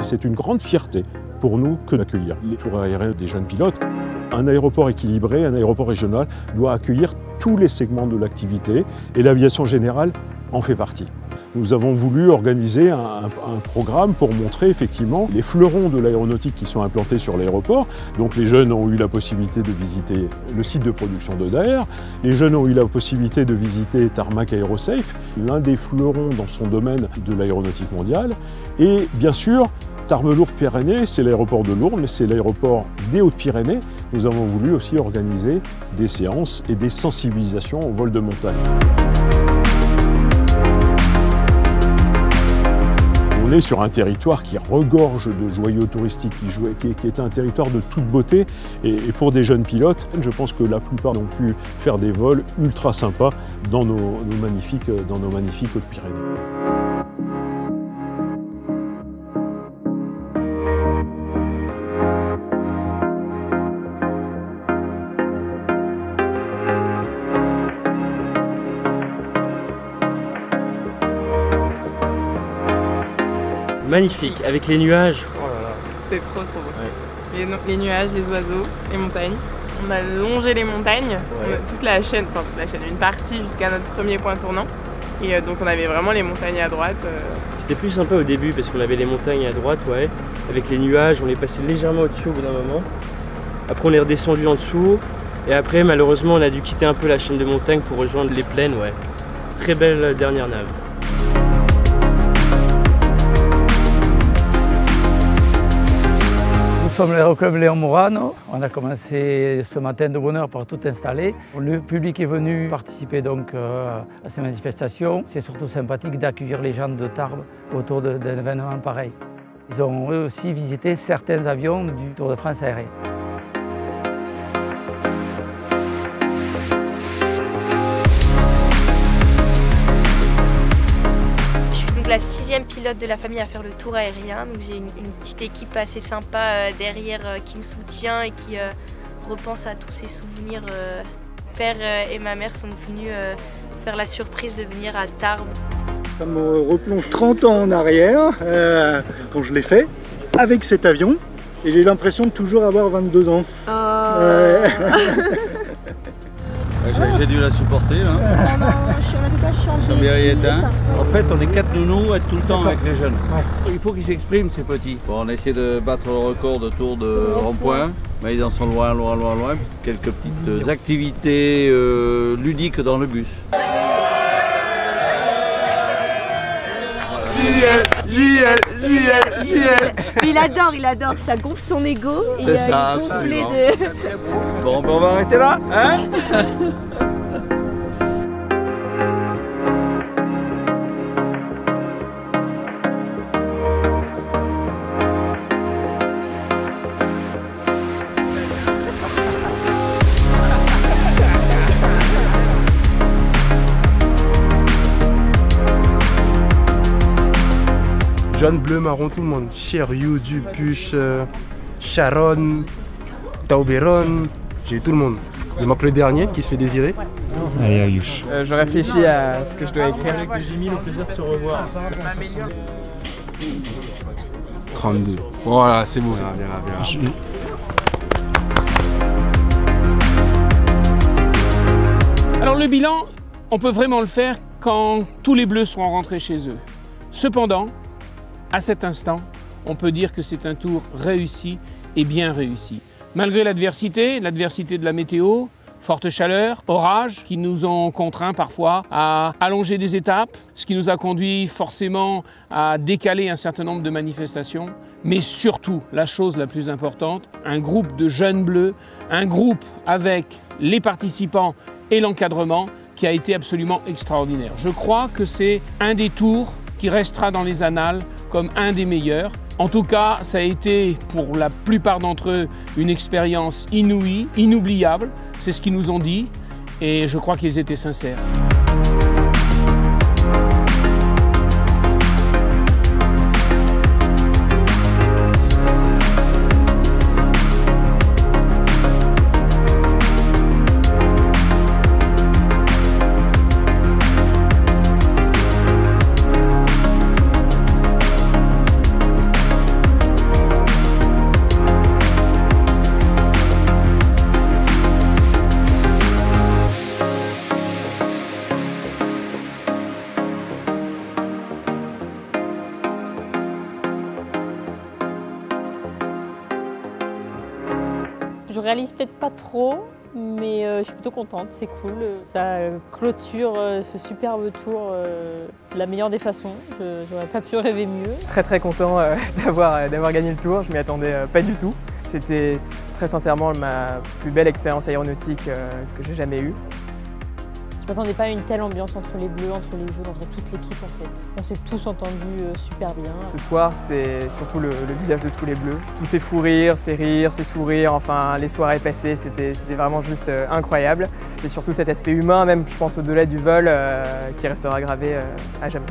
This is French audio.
Et c'est une grande fierté pour nous que d'accueillir les tours aériens des jeunes pilotes. Un aéroport équilibré, un aéroport régional doit accueillir tous les segments de l'activité et l'aviation générale en fait partie. Nous avons voulu organiser un programme pour montrer effectivement les fleurons de l'aéronautique qui sont implantés sur l'aéroport. Donc les jeunes ont eu la possibilité de visiter le site de production d'Odair, les jeunes ont eu la possibilité de visiter Tarmac Aerosafe, l'un des fleurons dans son domaine de l'aéronautique mondiale. Et bien sûr, Tarbes-Lourdes-Pyrénées, c'est l'aéroport de Lourdes, mais c'est l'aéroport des Hautes-Pyrénées. Nous avons voulu aussi organiser des séances et des sensibilisations au vol de montagne. On est sur un territoire qui regorge de joyaux touristiques, qui est un territoire de toute beauté. Et pour des jeunes pilotes, je pense que la plupart ont pu faire des vols ultra sympas dans nos magnifiques Hautes-Pyrénées. Magnifique, avec les nuages. Oh là là. C'était trop beau. Ouais. Les nuages, les oiseaux, les montagnes. On a longé les montagnes, toute la chaîne, une partie jusqu'à notre premier point tournant. Et donc on avait vraiment les montagnes à droite. C'était plus sympa au début parce qu'on avait les montagnes à droite, ouais. Avec les nuages, on est passé légèrement au-dessus au bout d'un moment. Après on est redescendu en dessous. Et après malheureusement on a dû quitter un peu la chaîne de montagnes pour rejoindre les plaines, ouais. Très belle dernière nave. Nous sommes l'aéroclub Léon Morano. On a commencé ce matin de bonne heure pour tout installer. Le public est venu participer donc à ces manifestations. C'est surtout sympathique d'accueillir les gens de Tarbes autour d'un événement pareil. Ils ont eux aussi visité certains avions du Tour de France aérien. La 6e pilote de la famille à faire le tour aérien. J'ai une petite équipe assez sympa derrière qui me soutient et qui repense à tous ces souvenirs. Père et ma mère sont venus faire la surprise de venir à Tarbes. Ça me replonge 30 ans en arrière quand je l'ai fait avec cet avion et j'ai l'impression de toujours avoir 22 ans. J'ai dû la supporter là. Ah non, on n'avait pas changé. En fait, on est 4 nounous, être tout le temps avec les jeunes. Il faut qu'ils s'expriment ces petits. Bon, on a essayé de battre le record de tour de rond-point, mais ils en sont loin. Quelques petites activités ludiques dans le bus. Il adore, ça gonfle son ego et c'est ça, il gonfle de... Bon, ben on va arrêter là, hein? Jaune, bleu, marron, tout le monde. Chériou, Dupuche, Charonne, Tauberon, j'ai eu tout le monde. Il manque le dernier qui se fait désirer. Allez, Ayush. Je réfléchis à ce que je dois écrire. J'ai mis le plaisir de se revoir. 32. Voilà, c'est beau. Bien. Alors le bilan, on peut vraiment le faire quand tous les Bleus seront rentrés chez eux. Cependant, à cet instant, on peut dire que c'est un tour réussi et bien réussi. Malgré l'adversité de la météo, forte chaleur, orage, qui nous ont contraints parfois à allonger des étapes, ce qui nous a conduit forcément à décaler un certain nombre de manifestations, mais surtout, la chose la plus importante, un groupe de jeunes bleus, un groupe avec les participants et l'encadrement qui a été absolument extraordinaire. Je crois que c'est un des tours qui restera dans les annales comme un des meilleurs. En tout cas, ça a été pour la plupart d'entre eux une expérience inouïe, inoubliable. C'est ce qu'ils nous ont dit et je crois qu'ils étaient sincères. réalise peut-être pas trop, mais je suis plutôt contente, c'est cool. Ça clôture ce superbe tour de la meilleure des façons. J'aurais pas pu rêver mieux. Très content d'avoir gagné le tour, je m'y attendais pas du tout. C'était très sincèrement ma plus belle expérience aéronautique que j'ai jamais eue. Je m'attendais pas à une telle ambiance entre les Bleus, entre les jaunes, entre toute l'équipe en fait. On s'est tous entendus super bien. Ce soir, c'est surtout le village de tous les Bleus. Tous ces fous rires, ces sourires, enfin les soirées passées, c'était vraiment juste incroyable. C'est surtout cet aspect humain, même je pense au-delà du vol, qui restera gravé à jamais.